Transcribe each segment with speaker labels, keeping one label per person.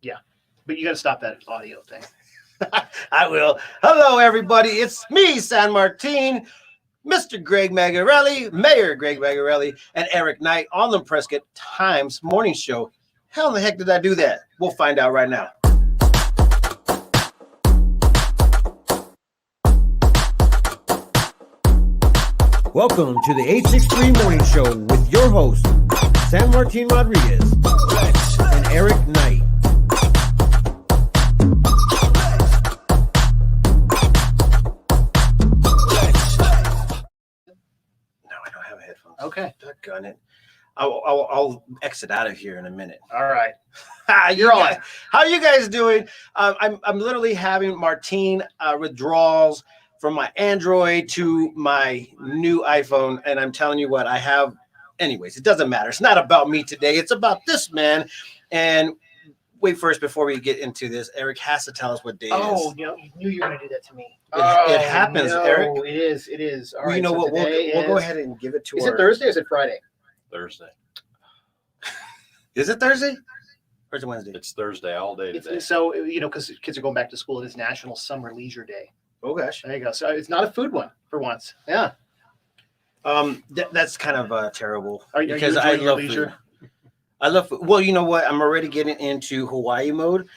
Speaker 1: Yeah, but you got to stop that audio thing.
Speaker 2: I will. Hello, everybody. It's me, San Martin, Mr. Greg Mengarelli, Mayor Greg Mengarelli, and Eric Knight on the Prescott Times morning show. How in the heck did I do that? We'll find out right now. Welcome to the 863 Morning Show with your hosts, San Martin Rodriguez and Eric Knight. No, I don't have headphones.
Speaker 1: Okay.
Speaker 2: Doggone it. I'll exit out of here in a minute.
Speaker 1: All right.
Speaker 2: You're on. How are you guys doing? I'm literally having Martin withdrawals from my Android to my new iPhone, and I'm telling you what, I have. Anyways, it doesn't matter. It's not about me today. It's about this man. And wait, first, before we get into this, Eric has to tell us what day it is.
Speaker 1: Oh, you knew you were going to do that to me.
Speaker 2: It happens,
Speaker 1: no,
Speaker 2: Eric.
Speaker 1: It is. All right.
Speaker 2: You know
Speaker 1: so
Speaker 2: what? We'll go ahead and give it to
Speaker 1: Is
Speaker 2: our...
Speaker 1: it Thursday or is it Friday?
Speaker 3: Thursday.
Speaker 2: Is it Thursday? Or is it Wednesday?
Speaker 3: It's Thursday all day today.
Speaker 1: So, because kids are going back to school, it is National Summer Leisure Day.
Speaker 2: Oh, gosh.
Speaker 1: There you go. So it's not a food one for once. Yeah.
Speaker 2: That's kind of terrible.
Speaker 1: Because
Speaker 2: I love leisure. Food. I love food. Well, you know what? I'm already getting into Hawaii mode.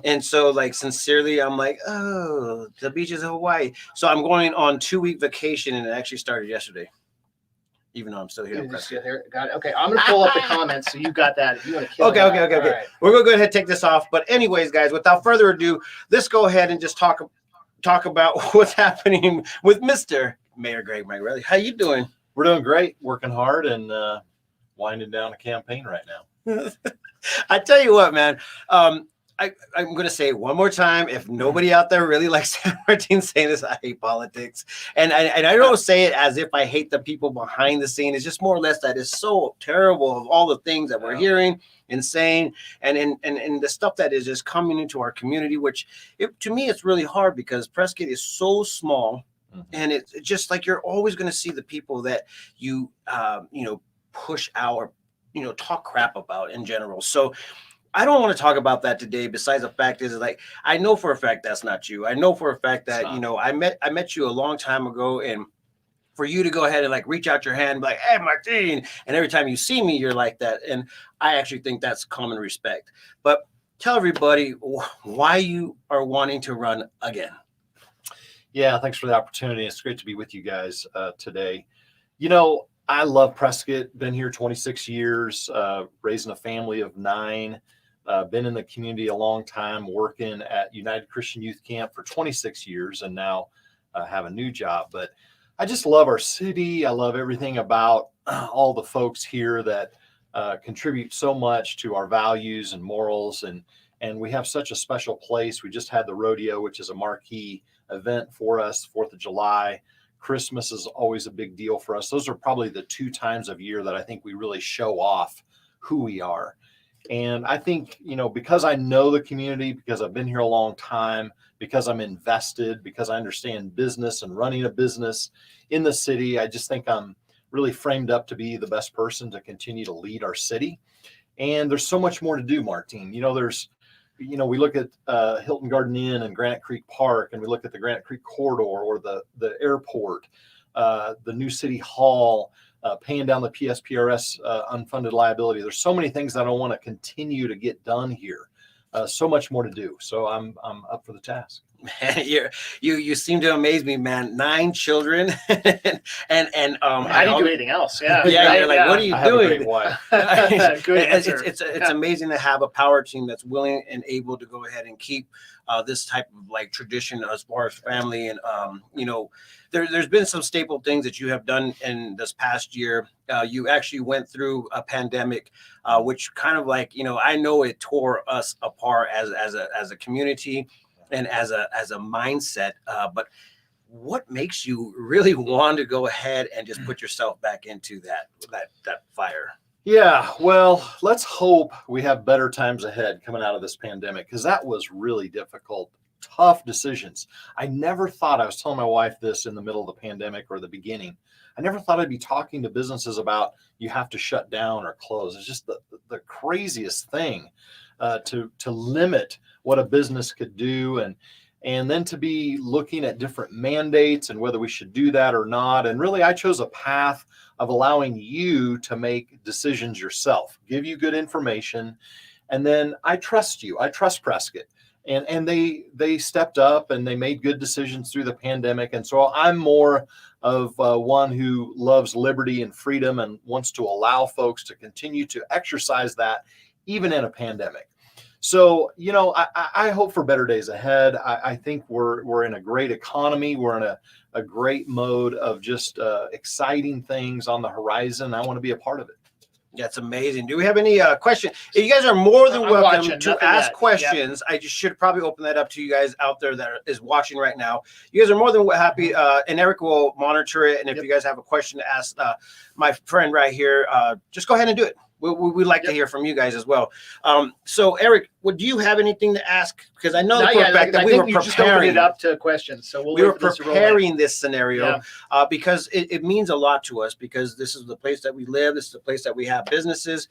Speaker 2: And so, sincerely, I'm like, oh, the beaches of Hawaii. So I'm going on 2-week vacation, and it actually started yesterday. Even though I'm still here.
Speaker 1: Got it. Okay, I'm going to pull up the comments, so you got that. If you want to kill
Speaker 2: Okay.
Speaker 1: Right.
Speaker 2: We're going to go ahead and take this off. But anyways, guys, without further ado, let's go ahead and just talk about what's happening with Mr. Mayor Greg Mengarelli. How you doing?
Speaker 3: We're doing great, working hard and winding down a campaign right now.
Speaker 2: I tell you what, man. I'm going to say it one more time. If nobody out there really likes San Martin saying this, I hate politics. And I don't say it as if I hate the people behind the scene. It's just more or less that it's so terrible of all the things that we're hearing and saying and the stuff that is just coming into our community, which to me, it's really hard because Prescott is so small. Mm-hmm. And it's just like you're always going to see the people that you push out or, talk crap about in general. So I don't want to talk about that today. Besides the fact is I know for a fact that's not you. I know for a fact that, I met you a long time ago, and for you to go ahead and reach out your hand and be like, hey, Martin. And every time you see me, you're like that. And I actually think that's common respect. But tell everybody why you are wanting to run again.
Speaker 3: Yeah, thanks for the opportunity. It's great to be with you guys today. I love Prescott. Been here 26 years, raising a family of 9. Been in the community a long time, working at United Christian Youth Camp for 26 years, and now have a new job. But I just love our city. I love everything about all the folks here that contribute so much to our values and morals. And we have such a special place. We just had the rodeo, which is a marquee event for us, 4th of July. Christmas is always a big deal for us. Those are probably the 2 times of year that I think we really show off who we are. And I think, because I know the community, because I've been here a long time, because I'm invested, because I understand business and running a business in the city, I just think I'm really framed up to be the best person to continue to lead our city. And there's so much more to do, Martin. We look at Hilton Garden Inn and Granite Creek Park, and we look at the Granite Creek Corridor or the airport, the new city hall, paying down the PSPRS unfunded liability. There's so many things that I want to continue to get done here. So much more to do. So I'm up for the task.
Speaker 2: Man, you seem to amaze me, man. 9 children, and
Speaker 1: I didn't do anything else. Yeah,
Speaker 2: you're like, what are you doing?
Speaker 1: Good answer.
Speaker 2: It's amazing to have a power team that's willing and able to go ahead and keep this type of tradition as far as family. And there's been some staple things that you have done in this past year. You actually went through a pandemic, which kind of I know it tore us apart as a community and as a mindset. But what makes you really want to go ahead and just put yourself back into that fire?
Speaker 3: Yeah, well, let's hope we have better times ahead coming out of this pandemic, because that was really difficult, tough decisions. I never thought, I was telling my wife this in the middle of the pandemic or the beginning, I never thought I'd be talking to businesses about you have to shut down or close. It's just the craziest thing. to limit what a business could do, and then to be looking at different mandates and whether we should do that or not. And really, I chose a path of allowing you to make decisions yourself, give you good information, and then I trust you. I trust Prescott. And they stepped up and they made good decisions through the pandemic. And so I'm more of one who loves liberty and freedom and wants to allow folks to continue to exercise that even in a pandemic. So, I hope for better days ahead. I think we're in a great economy. We're in a great mode of just exciting things on the horizon. I want to be a part of it.
Speaker 2: That's amazing. Do we have any questions? You guys are more than
Speaker 1: I'm
Speaker 2: welcome
Speaker 1: watching,
Speaker 2: to
Speaker 1: nothing
Speaker 2: ask
Speaker 1: yet.
Speaker 2: questions. I just should probably open that up to you guys out there that is watching right now. You guys are more than happy, and Eric will monitor it. And if you guys have a question to ask my friend right here, just go ahead and do it. We'd like to hear from you guys as well. So, Eric, do you have anything to ask? Because I know for a fact that we were
Speaker 1: just opened
Speaker 2: preparing
Speaker 1: it up to questions. So
Speaker 2: we were preparing this scenario because it means a lot to us, because this is the place that we live. This is the place that we have businesses.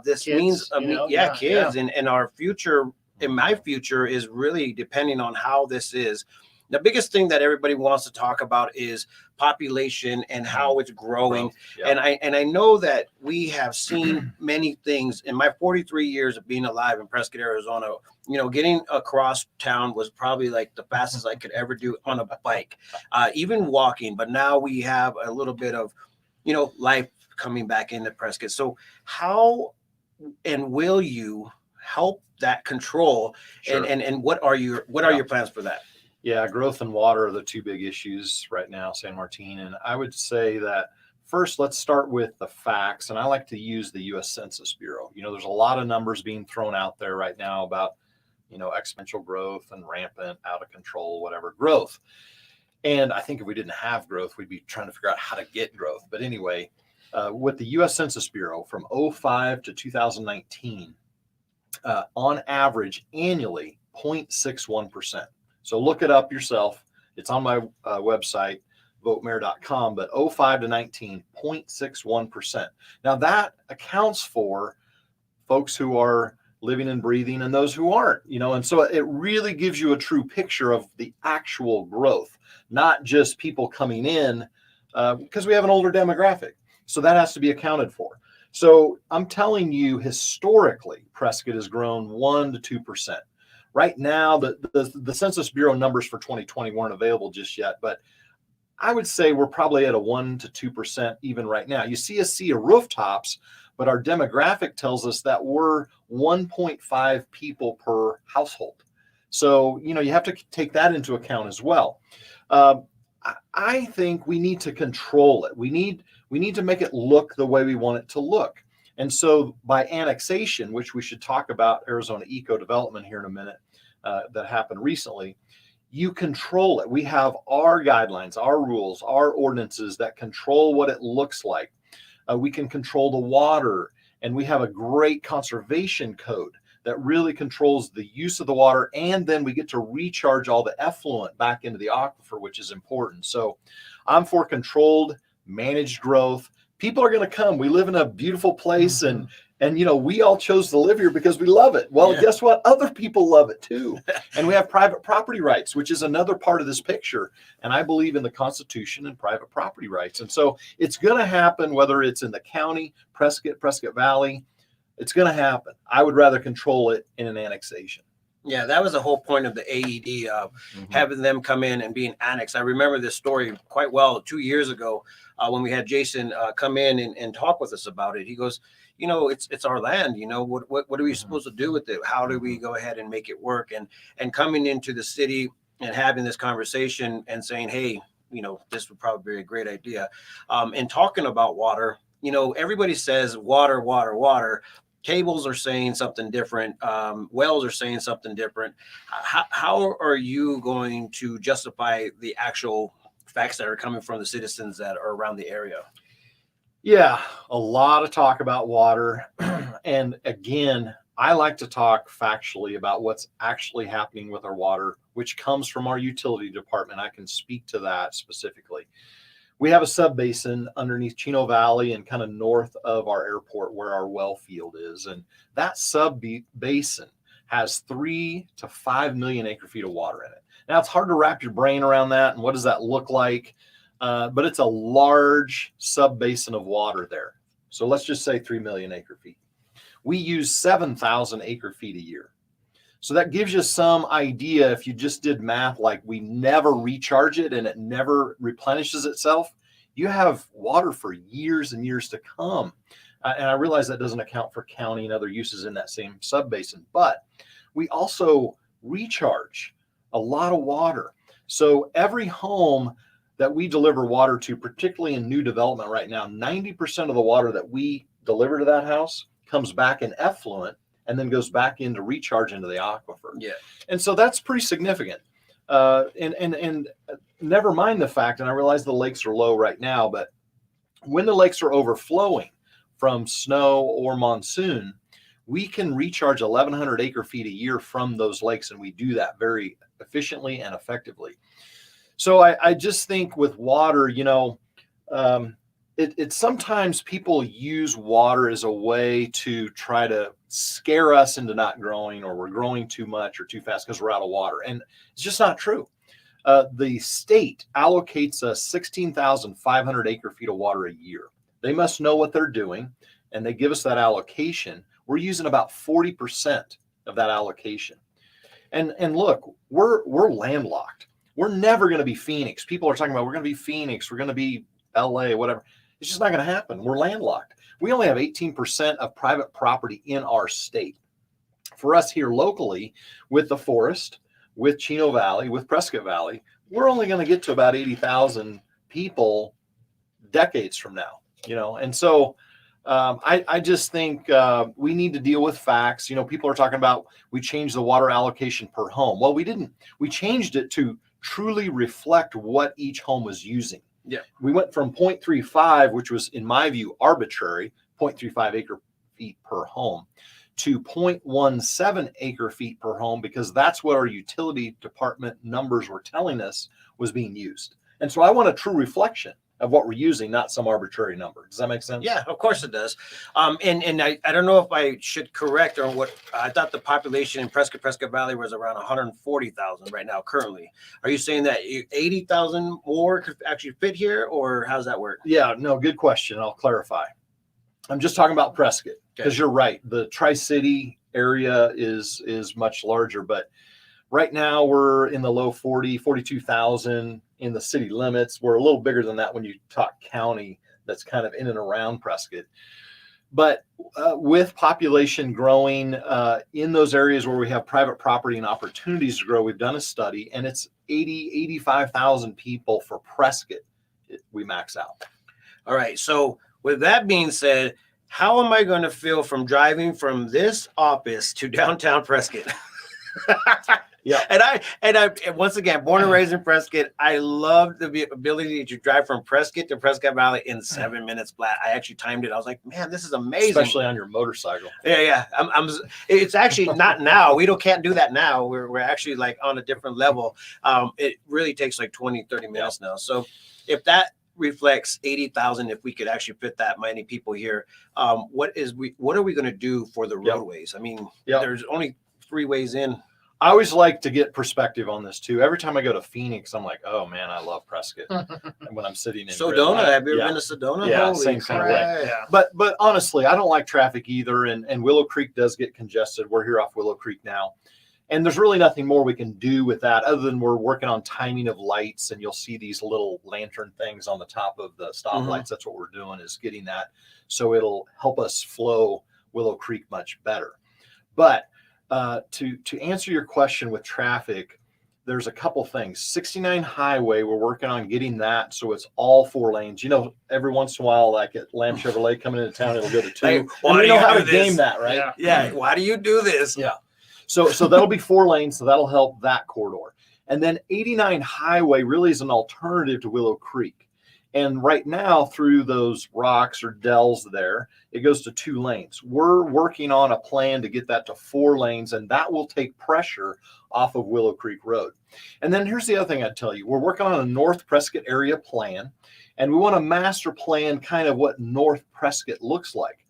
Speaker 2: This
Speaker 1: Kids,
Speaker 2: means, kids.
Speaker 1: yeah.
Speaker 2: And our future, in my future, is really depending on how this is. The biggest thing that everybody wants to talk about is population and how it's growing.
Speaker 3: Yeah.
Speaker 2: And I know that we have seen many things in my 43 years of being alive in Prescott, Arizona. Getting across town was probably like the fastest I could ever do on a bike, even walking. But now we have a little bit of, life coming back into Prescott. So how and will you help that control?
Speaker 3: Sure.
Speaker 2: And what are your plans for that?
Speaker 3: Yeah, growth and water are the two big issues right now, San Martin. And I would say that first, let's start with the facts. And I like to use the U.S. Census Bureau. There's a lot of numbers being thrown out there right now about, exponential growth and rampant, out of control, whatever growth. And I think if we didn't have growth, we'd be trying to figure out how to get growth. But anyway, with the U.S. Census Bureau from 2005 to 2019, on average, annually, 0.61%. So look it up yourself. It's on my website, votemayor.com, but 05 to 19, 0.61%. Now that accounts for folks who are living and breathing and those who aren't, and so it really gives you a true picture of the actual growth, not just people coming in, because we have an older demographic. So that has to be accounted for. So I'm telling you, historically, Prescott has grown 1% to 2%. Right now, the Census Bureau numbers for 2020 weren't available just yet, but I would say we're probably at a 1% to 2% even right now. You see a sea of rooftops, but our demographic tells us that we're 1.5 people per household. So, you have to take that into account as well. I think we need to control it. We need to make it look the way we want it to look. And so by annexation, which we should talk about Arizona Eco Development here in a minute, that happened recently, you control it. We have our guidelines, our rules, our ordinances that control what it looks like. We can control the water, and we have a great conservation code that really controls the use of the water, and then we get to recharge all the effluent back into the aquifer, which is important. So I'm for controlled, managed growth. People are going to come. We live in a beautiful place, and we all chose to live here because we love it. Well, guess what? Other people love it too. And we have private property rights, which is another part of this picture. And I believe in the Constitution and private property rights. And so it's going to happen, whether it's in the county, Prescott Valley, it's going to happen. I would rather control it in an annexation.
Speaker 2: Yeah, that was the whole point of the AED, having them come in and being annexed. I remember this story quite well 2 years ago when we had Jason come in and talk with us about it. He goes, it's our land. What are we supposed to do with it? How do we go ahead and make it work? And coming into the city and having this conversation and saying, hey, this would probably be a great idea. And talking about water, everybody says water, water, water. Tables are saying something different. Wells are saying something different. How are you going to justify the actual facts that are coming from the citizens that are around the area?
Speaker 3: Yeah, a lot of talk about water. And again, I like to talk factually about what's actually happening with our water, which comes from our utility department. I can speak to that specifically. we have a sub basin underneath Chino Valley and kind of north of our airport where our well field is. And that sub basin has 3 to 5 million acre feet of water in it. Now, it's hard to wrap your brain around that and what does that look like, but it's a large sub basin of water there. So let's just say 3 million acre feet. We use 7,000 acre feet a year. So that gives you some idea. If you just did math, like we never recharge it and it never replenishes itself, you have water for years and years to come. And I realize that doesn't account for county and other uses in that same subbasin, but we also recharge a lot of water. So every home that we deliver water to, particularly in new development right now, 90% of the water that we deliver to that house comes back in effluent and then goes back into recharge into the aquifer.
Speaker 2: Yeah.
Speaker 3: And so that's pretty significant. And never mind the fact, and I realize the lakes are low right now, but when the lakes are overflowing from snow or monsoon, we can recharge 1,100 acre feet a year from those lakes. And we do that very efficiently and effectively. So I just think with water, you know, it's sometimes people use water as a way to try to scare us into not growing, or we're growing too much or too fast because we're out of water. And it's just not true. The state allocates us 16,500 acre feet of water a year. They must know what they're doing, and they give us that allocation. We're using about 40% of that allocation. And look, we're landlocked. We're never going to be Phoenix. People are talking about we're going to be Phoenix, we're going to be LA, whatever. It's just not going to happen. We're landlocked. We only have 18% of private property in our state. For us here locally, with the forest, with Chino Valley, with Prescott Valley, we're only going to get to about 80,000 people decades from now, you know? And so I just think we need to deal with facts. You know, people are talking about we changed the water allocation per home. Well, we didn't. We changed it to truly reflect what each home was using.
Speaker 2: Yeah.
Speaker 3: We went from 0.35, which was, in my view, arbitrary, 0.35 acre feet per home, to 0.17 acre feet per home, because that's what our utility department numbers were telling us was being used. And so I want a true reflection of what we're using, not some arbitrary number. Does that make sense?
Speaker 2: Yeah, of course it does. And I don't know if I should correct or what. I thought the population in Prescott Valley was around 140,000 right now currently. Are you saying that 80,000 more could actually fit here, or how's that work?
Speaker 3: Yeah, no, good question. I'll clarify. I'm just talking about Prescott, because you're right. The Tri-City area is much larger, but right now we're in the low 42,000 in the city limits. We're a little bigger than that when you talk county, that's kind of in and around Prescott. But with population growing in those areas where we have private property and opportunities to grow, we've done a study, and it's 85,000 people for Prescott. We max out.
Speaker 2: All right. So with that being said, how am I going to feel from driving from this office to downtown Prescott?
Speaker 3: Yeah.
Speaker 2: And I once again, born and raised in Prescott. I love the ability to drive from Prescott to Prescott Valley in 7 minutes flat. I actually timed it. I was like, man, this is amazing.
Speaker 3: Especially on your motorcycle.
Speaker 2: Yeah. It's actually not now. We can't do that now. We're actually like on a different level. It really takes like 20, 30 minutes now. So if that reflects 80,000, if we could actually fit that many people here, what are we going to do for the roadways? I mean, there's only 3 ways in.
Speaker 3: I always like to get perspective on this too. Every time I go to Phoenix, I'm like, oh man, I love Prescott. When I'm sitting in
Speaker 2: Sedona, have you ever been to Sedona?
Speaker 3: Yeah,
Speaker 2: Holy
Speaker 3: same kind of way.
Speaker 2: Yeah.
Speaker 3: But honestly, I don't like traffic either. And Willow Creek does get congested. We're here off Willow Creek now. And there's really nothing more we can do with that other than we're working on timing of lights. And you'll see these little lantern things on the top of the stoplights. That's what we're doing, is getting that so it'll help us flow Willow Creek much better. But to answer your question with traffic, there's a couple things. 69 highway, we're working on getting that so it's all 4 lanes. You know, every once in a while, like at Lamb Chevrolet coming into town, it'll go to 2.
Speaker 2: Like,
Speaker 3: and we know how to game that, right?
Speaker 2: Yeah. Why do you do this?
Speaker 3: Yeah. So that'll be 4 lanes, so that'll help that corridor. And then 89 highway really is an alternative to Willow Creek. And right now, through those rocks or dells there, it goes to 2 lanes. We're working on a plan to get that to 4 lanes, and that will take pressure off of Willow Creek Road. And then here's the other thing I'd tell you. We're working on a North Prescott area plan, And we want to master plan kind of what North Prescott looks like.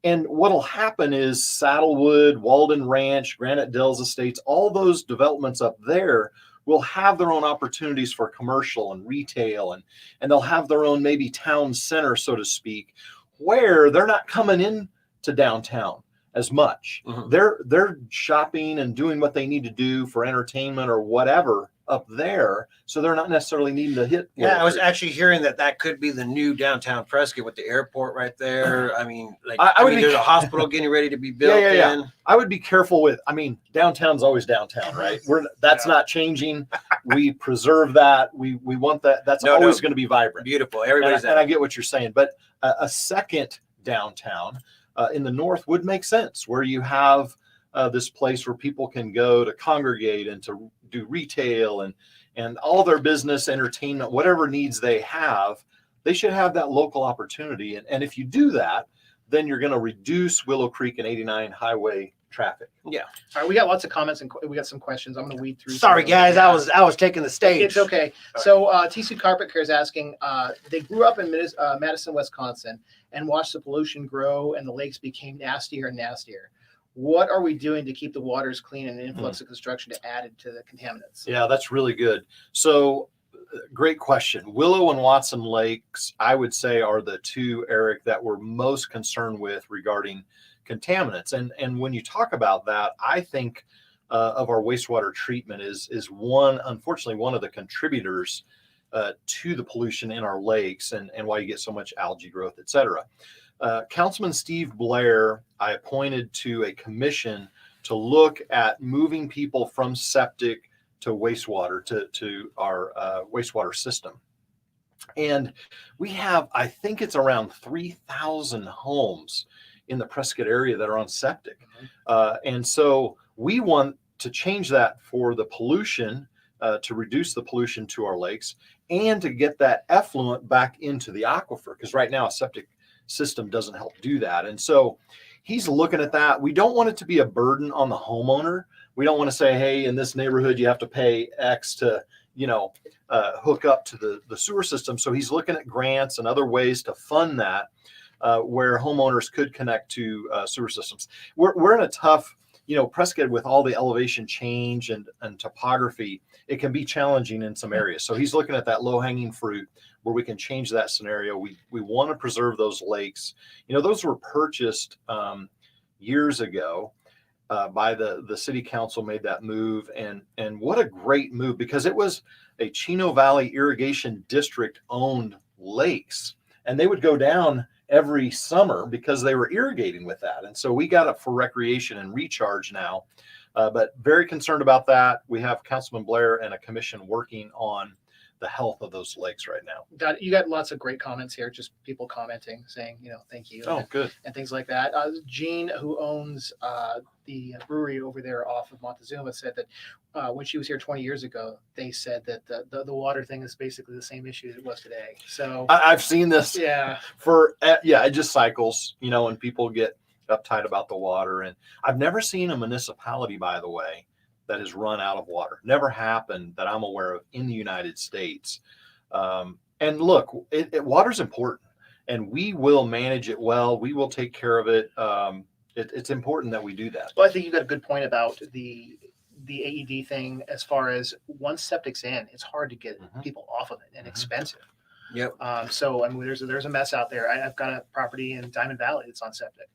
Speaker 3: And what'll happen is Saddlewood, Walden Ranch, Granite Dells Estates, all those developments up there will have their own opportunities for commercial and retail, and they'll have their own maybe town center, so to speak, where they're not coming in to downtown as much. They're shopping and doing what they need to do for entertainment or whatever up there, so they're not necessarily needing to hit.
Speaker 2: Yeah, I was actually hearing that could be the new downtown Prescott with the airport right there. I mean, like,
Speaker 3: I would be,
Speaker 2: there's a hospital getting ready to be built.
Speaker 3: Yeah. I would be careful with. I mean, downtown's always downtown, right? That's not changing. We preserve that. We want that. That's always going to be vibrant,
Speaker 2: beautiful. Everybody's
Speaker 3: and I get what you're saying, but a second downtown in the north would make sense, where you have this place where people can go to congregate and to do retail and all their business, entertainment, whatever needs they have. They should have that local opportunity. And if you do that, then you're going to reduce Willow Creek and 89 highway traffic.
Speaker 1: Yeah. All right. We got lots of comments and we got some questions. I'm going to weed through.
Speaker 2: Sorry, guys. I was taking the stage.
Speaker 1: It's okay. So TC Carpet Care is asking, they grew up in Madison, Wisconsin, and watched the pollution grow and the lakes became nastier and nastier. What are we doing to keep the waters clean and an influx of construction to add to the contaminants?
Speaker 3: Yeah, that's really good. So great question. Willow and Watson Lakes, I would say, are the two, Eric, that we're most concerned with regarding contaminants. And when you talk about that, I think of our wastewater treatment is unfortunately, one of the contributors to the pollution in our lakes and why you get so much algae growth, et cetera. Councilman Steve Blair, I appointed to a commission to look at moving people from septic to wastewater, to our wastewater system. And we have, I think it's around 3,000 homes in the Prescott area that are on septic. And so we want to change that for the pollution, to reduce the pollution to our lakes and to get that effluent back into the aquifer, because right now a septic system doesn't help do that. And so he's looking at that. We don't want it to be a burden on the homeowner. We don't want to say, hey, in this neighborhood, you have to pay X to, hook up to the sewer system. So he's looking at grants and other ways to fund that, where homeowners could connect to sewer systems. We're in a tough, Prescott, with all the elevation change and topography, it can be challenging in some areas. So he's looking at that low hanging fruit where we can change that scenario. We want to preserve those lakes. Those were purchased years ago by the city council, made that move. And what a great move, because it was a Chino Valley Irrigation District owned lakes. And they would go down every summer because they were irrigating with that. And so we got it for recreation and recharge now, but very concerned about that. We have Councilman Blair and a commission working on the health of those lakes right now.
Speaker 1: You got lots of great comments here, just people commenting, saying, thank you.
Speaker 3: Oh, good.
Speaker 1: And things like that. Jean, who owns the brewery over there off of Montezuma, said that when she was here 20 years ago, they said that the water thing is basically the same issue as it was today. So
Speaker 3: I've seen this.
Speaker 1: Yeah.
Speaker 3: It just cycles, and people get uptight about the water. And I've never seen a municipality, by the way, that has run out of water. Never happened that I'm aware of in the United States. And look, water's important, and we will manage it well. We will take care of it. It's important that we do that.
Speaker 1: Well, I think you got a good point about the AED thing. As far as once septic's in, it's hard to get people off of it and expensive.
Speaker 2: Yep.
Speaker 1: So there's a mess out there. I've got a property in Diamond Valley that's on septic.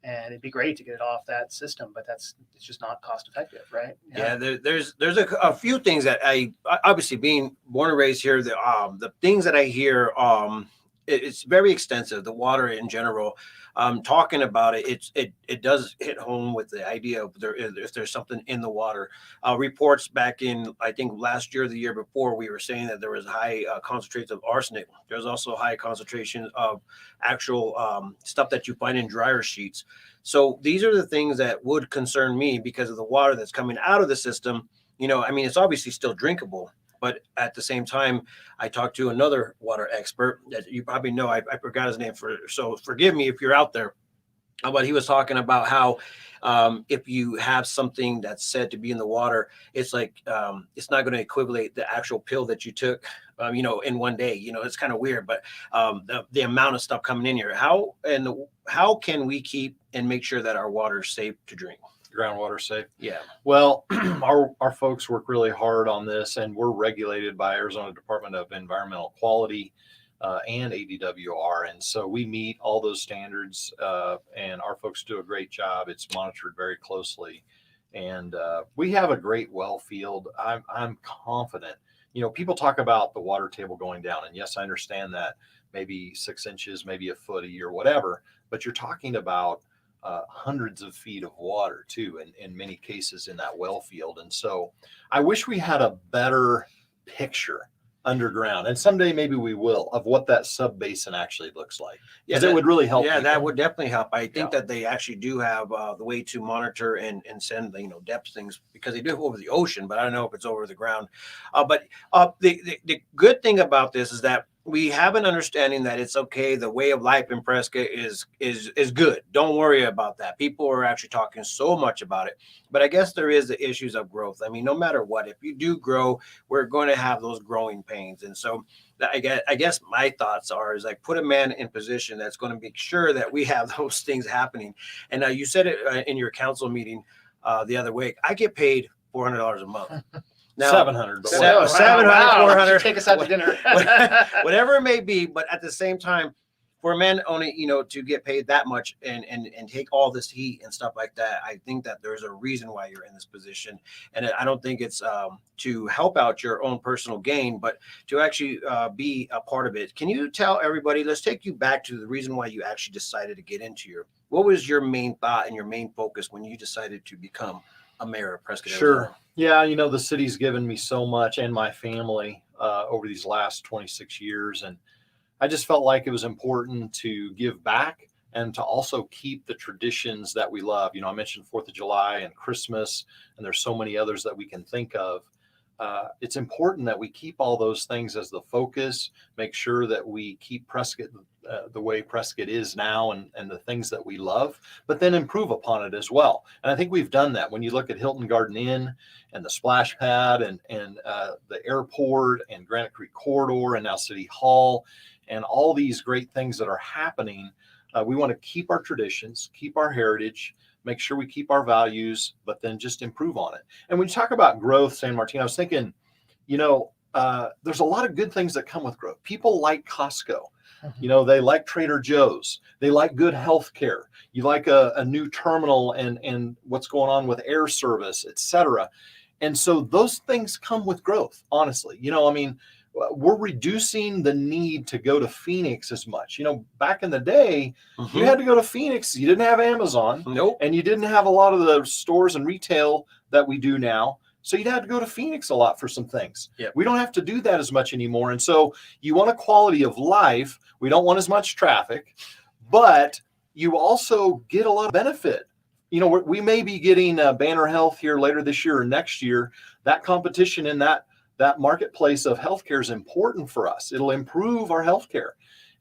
Speaker 1: And it'd be great to get it off that system, but it's just not cost effective, right?
Speaker 2: Yeah, there's a few things that I obviously, being born and raised here, the things that I hear, it's very extensive. The water in general, talking about it, it does hit home with the idea of if there's something in the water. Reports back in, I think, last year, or the year before, we were saying that there was high concentrations of arsenic. There's also high concentration of actual stuff that you find in dryer sheets. So these are the things that would concern me because of the water that's coming out of the system. It's obviously still drinkable. But at the same time, I talked to another water expert that you probably know. I forgot his name, so forgive me if you're out there. But he was talking about how if you have something that's said to be in the water, it's like it's not going to equivalent the actual pill that you took, in one day. It's kind of weird, but the amount of stuff coming in here, how can we keep and make sure that our water is safe to drink?
Speaker 3: Groundwater safe.
Speaker 2: Yeah.
Speaker 3: Well, our folks work really hard on this, and we're regulated by Arizona Department of Environmental Quality and ADWR, and so we meet all those standards, and our folks do a great job. It's monitored very closely, and we have a great well field. I'm confident. People talk about the water table going down, and yes, I understand that maybe 6 inches, maybe a foot a year, whatever, but you're talking about hundreds of feet of water too, in many cases in that well field. And so I wish we had a better picture underground, and someday maybe we will, of what that sub basin actually looks like. Because it would really help.
Speaker 2: Yeah,
Speaker 3: people.
Speaker 2: that would definitely help. I think
Speaker 3: Yeah.
Speaker 2: that they actually do have the way to monitor and send depth things, because they do it over the ocean, but I don't know if it's over the ground. But the good thing about this is that we have an understanding that it's okay. The way of life in Prescott is good. Don't worry about that. People are actually talking so much about it, but I guess there is the issues of growth. I mean, no matter what, if you do grow, we're going to have those growing pains. And so I guess my thoughts is like, put a man in position that's going to make sure that we have those things happening. And you said it in your council meeting the other week. I get paid $400 a month. Now,
Speaker 3: 700, but
Speaker 2: 700, 400,
Speaker 1: Take us out to dinner.
Speaker 2: whatever it may be. But at the same time, for a man only, to get paid that much and take all this heat and stuff like that, I think that there's a reason why you're in this position. And I don't think it's to help out your own personal gain, but to actually be a part of it. Can you tell everybody, let's take you back to the reason why you actually decided to get into what was your main thought and your main focus when you decided to become a mayor of Prescott, Arizona?
Speaker 3: Sure. Yeah, the city's given me so much, and my family over these last 26 years. And I just felt like it was important to give back and to also keep the traditions that we love. I mentioned 4th of July and Christmas, and there's so many others that we can think of. It's important that we keep all those things as the focus, make sure that we keep Prescott the way Prescott is now, and the things that we love, but then improve upon it as well. And I think we've done that. When you look at Hilton Garden Inn and the splash pad and the airport and Granite Creek Corridor and now City Hall and all these great things that are happening, we want to keep our traditions, keep our heritage, make sure we keep our values, but then just improve on it. And when you talk about growth, San Martin, I was thinking, there's a lot of good things that come with growth. People like Costco. They like Trader Joe's. They like good health care. You like a new terminal and what's going on with air service, et cetera. And so those things come with growth, honestly. We're reducing the need to go to Phoenix as much. Back in the day, you had to go to Phoenix. You didn't have Amazon.
Speaker 2: Nope.
Speaker 3: And you didn't have a lot of the stores and retail that we do now. So you'd have to go to Phoenix a lot for some things.
Speaker 2: Yep.
Speaker 3: We don't have to do that as much anymore. And so you want a quality of life. We don't want as much traffic, but you also get a lot of benefit. We may be getting Banner Health here later this year or next year. That competition in that marketplace of healthcare is important for us. It'll improve our healthcare.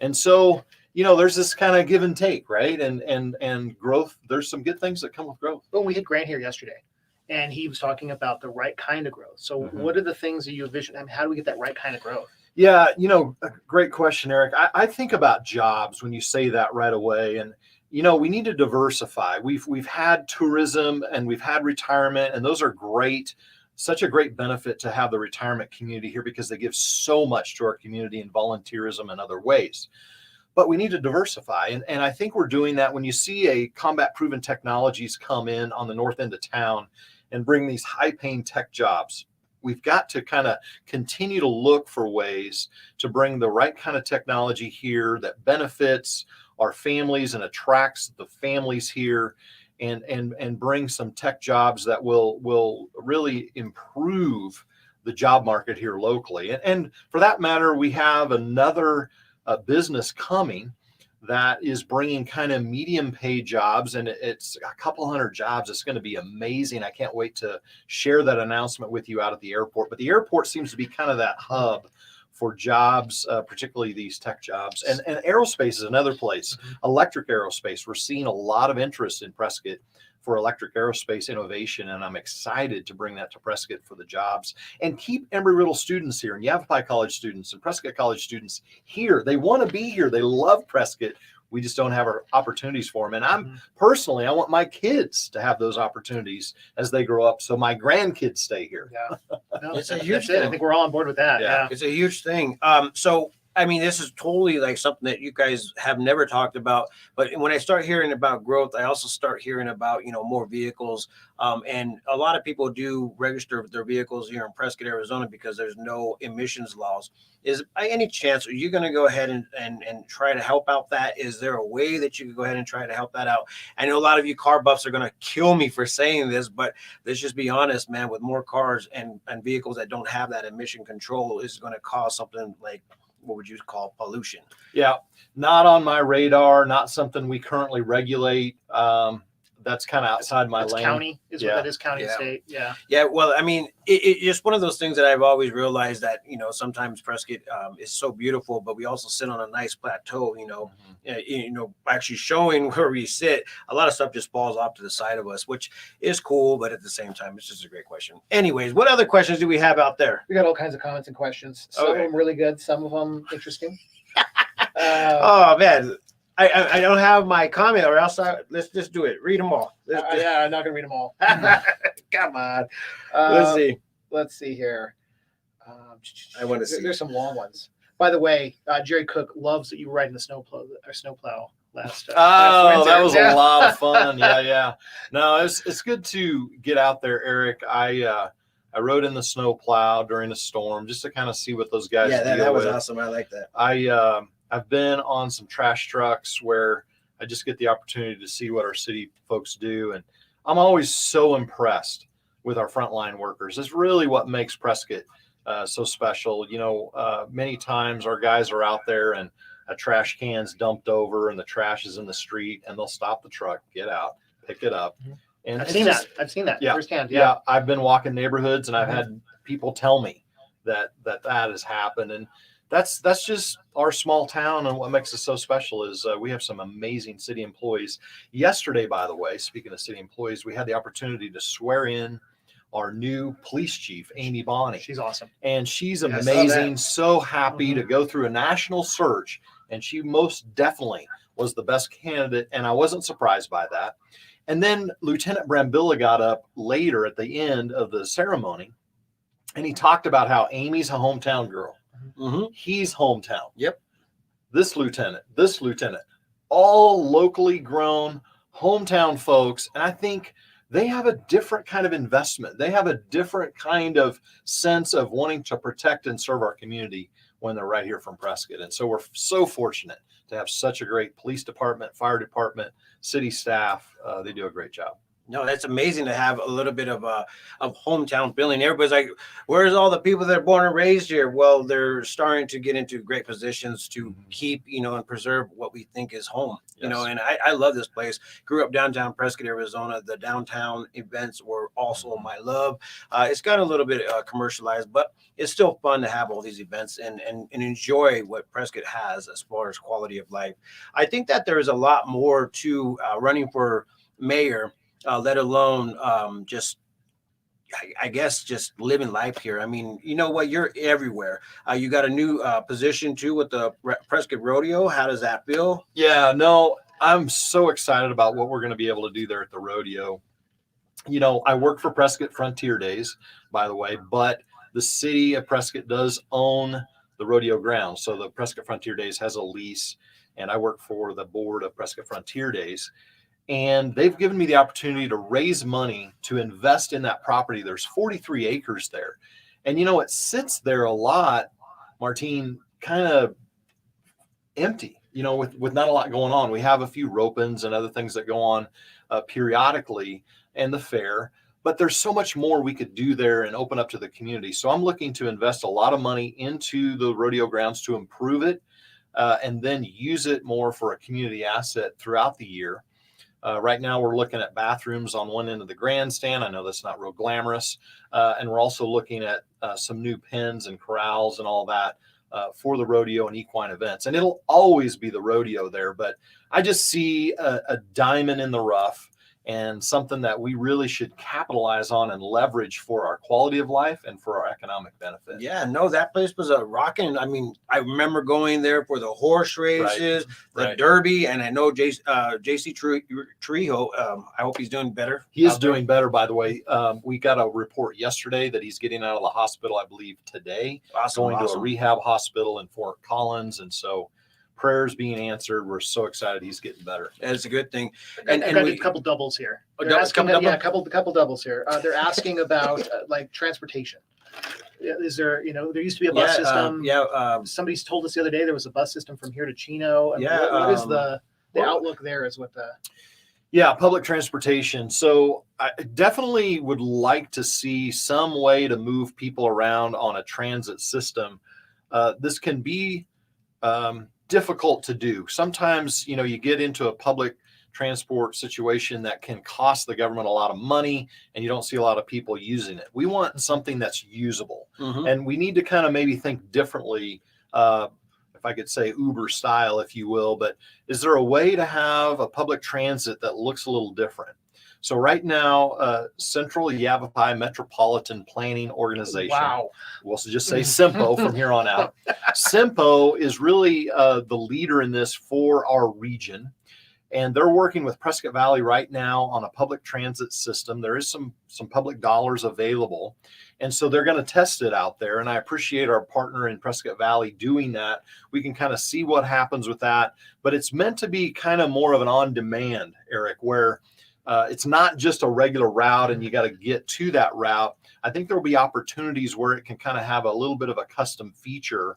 Speaker 3: And so, there's this kind of give and take, right? And growth, there's some good things that come with growth.
Speaker 1: Well, we had Grant here yesterday, and he was talking about the right kind of growth. So what are the things that you envision? I mean, how do we get that right kind of growth?
Speaker 3: Yeah, a great question, Eric. I think about jobs when you say that right away. And, we need to diversify. We've had tourism and we've had retirement, and those are great. Such a great benefit to have the retirement community here because they give so much to our community in volunteerism and other ways. But we need to diversify. And I think we're doing that when you see a combat proven technologies come in on the north end of town and bring these high paying tech jobs. We've got to kind of continue to look for ways to bring the right kind of technology here that benefits our families and attracts the families here, and bring some tech jobs that will really improve the job market here locally. And for that matter, we have another business coming that is bringing kind of medium pay jobs, and it's a couple hundred jobs. It's going to be amazing. I can't wait to share that announcement with you out at the airport. But the airport seems to be kind of that hub for jobs, particularly these tech jobs. And aerospace is another place. Electric aerospace. We're seeing a lot of interest in Prescott for electric aerospace innovation, and I'm excited to bring that to Prescott for the jobs and keep Embry-Riddle students here and Yavapai College students and Prescott College students here. They want to be here. They love Prescott. We just don't have our opportunities for them. And I'm personally, I want my kids to have those opportunities as they grow up, so my grandkids stay here.
Speaker 1: Yeah, no,
Speaker 2: It's a
Speaker 1: that's
Speaker 2: huge
Speaker 1: it. I
Speaker 2: thing.
Speaker 1: think we're all on board with that.
Speaker 3: Yeah.
Speaker 1: Yeah.
Speaker 2: It's a huge thing. So I mean, this is totally like something that you guys have never talked about. But when I start hearing about growth, I also start hearing about, more vehicles. And a lot of people do register their vehicles here in Prescott, Arizona, because there's no emissions laws. Is by any chance, are you going to go ahead and try to help out that? Is there a way that you can go ahead and try to help that out? I know a lot of you car buffs are going to kill me for saying this, but let's just be honest, man, with more cars and vehicles that don't have that emission control is going to cause something like, what would you call pollution?
Speaker 3: Yeah, not on my radar, not something we currently regulate. That's kind of outside my
Speaker 1: That's
Speaker 3: lane.
Speaker 1: county is what
Speaker 3: Yeah.
Speaker 1: that is, county and
Speaker 2: Yeah.
Speaker 1: state. Yeah.
Speaker 2: Yeah, well, I mean, it's just one of those things that I've always realized that, sometimes Prescott is so beautiful, but we also sit on a nice plateau, actually showing where we sit. A lot of stuff just falls off to the side of us, which is cool, but at the same time, it's just a great question. Anyways, what other questions do we have out there?
Speaker 1: We got all kinds of comments and questions. Some
Speaker 2: Okay.
Speaker 1: of them really good, some of them interesting.
Speaker 2: Oh, man. I don't have my comment, or else let's just do it. Read them all.
Speaker 1: Yeah, I'm not gonna read them all.
Speaker 2: Come on. Let's see.
Speaker 1: Let's see here.
Speaker 2: I wanna see.
Speaker 1: There's some long ones. By the way, Jerry Cook loves that you were riding the snowplow last.
Speaker 3: Oh,
Speaker 1: winter.
Speaker 3: that was
Speaker 1: Yeah.
Speaker 3: a lot of fun. Yeah. No, it's good to get out there, Eric. I rode in the snowplow during a storm just to kind of see what those guys
Speaker 2: Yeah,
Speaker 3: deal
Speaker 2: that was
Speaker 3: with.
Speaker 2: awesome. I like that.
Speaker 3: I've been on some trash trucks where I just get the opportunity to see what our city folks do, and I'm always so impressed with our frontline workers. It's really what makes Prescott so special. Many times our guys are out there and a trash can's dumped over and the trash is in the street, and they'll stop the truck, get out, pick it up. And
Speaker 1: I've
Speaker 3: it's
Speaker 1: seen
Speaker 3: just-
Speaker 1: that. I've seen that
Speaker 3: Yeah.
Speaker 1: firsthand.
Speaker 3: Yeah, I've been walking neighborhoods and I've
Speaker 1: Mhm.
Speaker 3: had people tell me that has happened, and that's just our small town. And what makes us so special is we have some amazing city employees. Yesterday, by the way, speaking of city employees, we had the opportunity to swear in our new police chief, Amy Bonney,
Speaker 1: She's awesome.
Speaker 3: and she's
Speaker 1: Yeah, I saw
Speaker 3: amazing.
Speaker 1: that.
Speaker 3: So happy to go through a national search, and she most definitely was the best candidate, and I wasn't surprised by that. And then Lieutenant Brambilla got up later at the end of the ceremony, and he talked about how Amy's a hometown girl.
Speaker 2: Mm-hmm.
Speaker 3: He's hometown.
Speaker 2: Yep.
Speaker 3: This lieutenant, all locally grown hometown folks. And I think they have a different kind of investment. They have a different kind of sense of wanting to protect and serve our community when they're right here from Prescott. And so we're so fortunate to have such a great police department, fire department, city staff. They do a great job.
Speaker 2: No, that's amazing to have a little bit of hometown feeling. Everybody's like, where's all the people that are born and raised here? Well, they're starting to get into great positions to keep, and preserve what we think is home,
Speaker 3: Yes.
Speaker 2: and I love this place. Grew up downtown Prescott, Arizona. The downtown events were also my love. It's got a little bit commercialized, but it's still fun to have all these events and enjoy what Prescott has as far as quality of life. I think that there is a lot more to running for mayor. Let alone I guess just living life here. I mean, you know what? You're everywhere. You got a new position too with the Prescott Rodeo. How does that feel?
Speaker 3: Yeah, no, I'm so excited about what we're going to be able to do there at the rodeo. I work for Prescott Frontier Days, by the way, but the city of Prescott does own the rodeo grounds. So the Prescott Frontier Days has a lease, and I work for the board of Prescott Frontier Days. And they've given me the opportunity to raise money to invest in that property. There's 43 acres there. And, it sits there a lot, Martine, kind of empty, with not a lot going on. We have a few rope-ins and other things that go on periodically and the fair, but there's so much more we could do there and open up to the community. So I'm looking to invest a lot of money into the rodeo grounds to improve it and then use it more for a community asset throughout the year. Right now, we're looking at bathrooms on one end of the grandstand. I know that's not real glamorous. And we're also looking at some new pens and corrals and all that for the rodeo and equine events. And it'll always be the rodeo there, but I just see a diamond in the rough and something that we really should capitalize on and leverage for our quality of life and for our economic benefit.
Speaker 2: Yeah, no, that place was a rocking. I mean, I remember going there for the horse races, the Derby, and I know JC Trejo. I hope he's doing better.
Speaker 3: He is doing better, by the way. We got a report yesterday that he's getting out of the hospital, I believe, today. Going to a rehab hospital in Fort Collins, and so prayers being answered. We're so excited he's getting better.
Speaker 2: It's a good thing.
Speaker 1: And a couple doubles here. They're asking, a couple doubles here. They're asking about like transportation. Is there, there used to be a bus system. Somebody's told us the other day there was a bus system from here to Chino. I mean, what is the outlook there is what the...
Speaker 3: Yeah, public transportation. So I definitely would like to see some way to move people around on a transit system. This can be difficult to do. Sometimes, you get into a public transport situation that can cost the government a lot of money and you don't see a lot of people using it. We want something that's usable. And we need to kind of maybe think differently, if I could say Uber style, if you will, but is there a way to have a public transit that looks a little different? So right now, Central Yavapai Metropolitan Planning Organization.
Speaker 1: Wow.
Speaker 3: We'll just say SIMPO from here on out. SIMPO is really the leader in this for our region. And they're working with Prescott Valley right now on a public transit system. There is some public dollars available. And so they're going to test it out there. And I appreciate our partner in Prescott Valley doing that. We can kind of see what happens with that. But it's meant to be kind of more of an on-demand, Eric, where it's not just a regular route and you got to get to that route. I think there will be opportunities where it can kind of have a little bit of a custom feature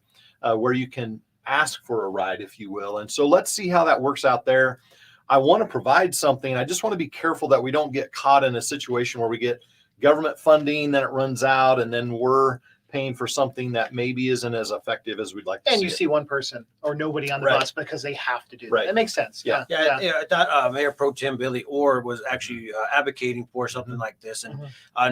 Speaker 3: where you can ask for a ride, if you will. And so let's see how that works out there. I want to provide something. I just want to be careful that we don't get caught in a situation where we get government funding, then it runs out, and then we're paying for something that maybe isn't as effective as we'd like to see.
Speaker 1: And you see one person or nobody on the bus because they have to do that. That makes sense.
Speaker 2: Yeah. I thought Mayor Pro Tem Billy Orr was actually advocating for something like this. And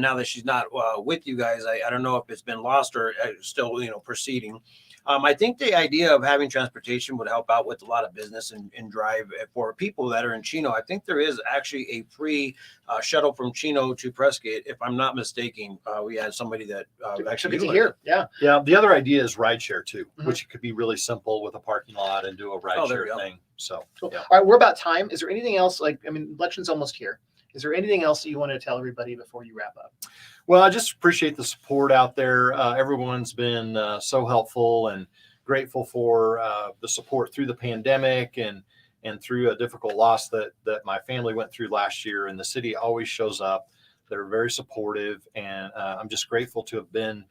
Speaker 2: now that she's not with you guys, I don't know if it's been lost or still, proceeding. I think the idea of having transportation would help out with a lot of business and drive for people that are in Chino. I think there is actually a free shuttle from Chino to Prescott. If I'm not mistaken, we had somebody that actually
Speaker 1: good to hear. Yeah.
Speaker 3: The other idea is rideshare too, which could be really simple with a parking lot and do a rideshare thing. So,
Speaker 1: cool. All right, we're about time. Is there anything else? Election's almost here. Is there anything else that you want to tell everybody before you wrap up?
Speaker 3: Well, I just appreciate the support out there. Everyone's been so helpful and grateful for the support through the pandemic and through a difficult loss that my family went through last year. And the city always shows up. They're very supportive. And I'm just grateful to have been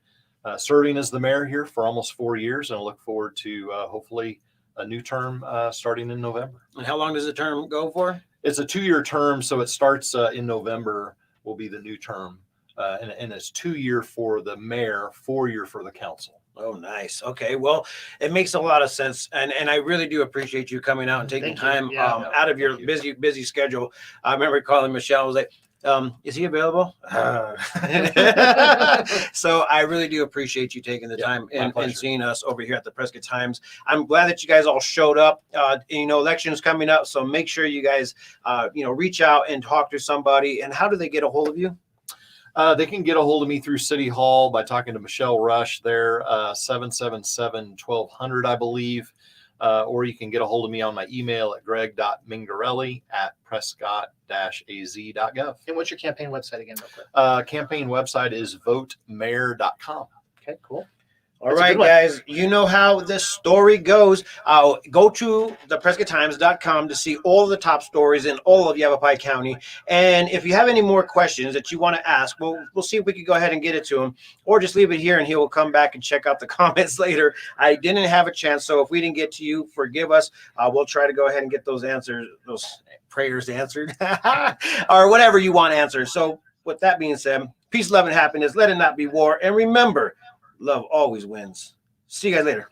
Speaker 3: serving as the mayor here for almost 4 years. And I look forward to hopefully a new term starting in November.
Speaker 2: And how long does the term go for?
Speaker 3: It's a 2-year term. So it starts in November will be the new term. And it's 2 year for the mayor, 4 year for the council.
Speaker 2: Oh, nice. Okay. Well, it makes a lot of sense. And I really do appreciate you coming out and taking time out of your busy schedule. I remember calling Michelle. I was like, is he available? So I really do appreciate you taking the time and seeing us over here at the Prescott Times. I'm glad that you guys all showed up. Elections coming up. So make sure you guys, reach out and talk to somebody. And how do they get a hold of you?
Speaker 3: They can get a hold of me through City Hall by talking to Michelle Rush there, 777-1200, I believe. Or you can get a hold of me on my email at greg.mengarelli@prescott-az.gov.
Speaker 1: And what's your campaign website again, real quick?
Speaker 3: Campaign website is votemayor.com.
Speaker 1: Okay, cool.
Speaker 2: All right, guys, you know how this story goes. Go to theprescotttimes.com to see all the top stories in all of Yavapai County. And if you have any more questions that you want to ask, we'll see if we can go ahead and get it to him, or just leave it here and he will come back and check out the comments later. I didn't have a chance, so if we didn't get to you, forgive us. We'll try to go ahead and get those answers, those prayers answered, or whatever you want answered. So with that being said, peace, love, and happiness. Let it not be war. And remember, love always wins. See you guys later.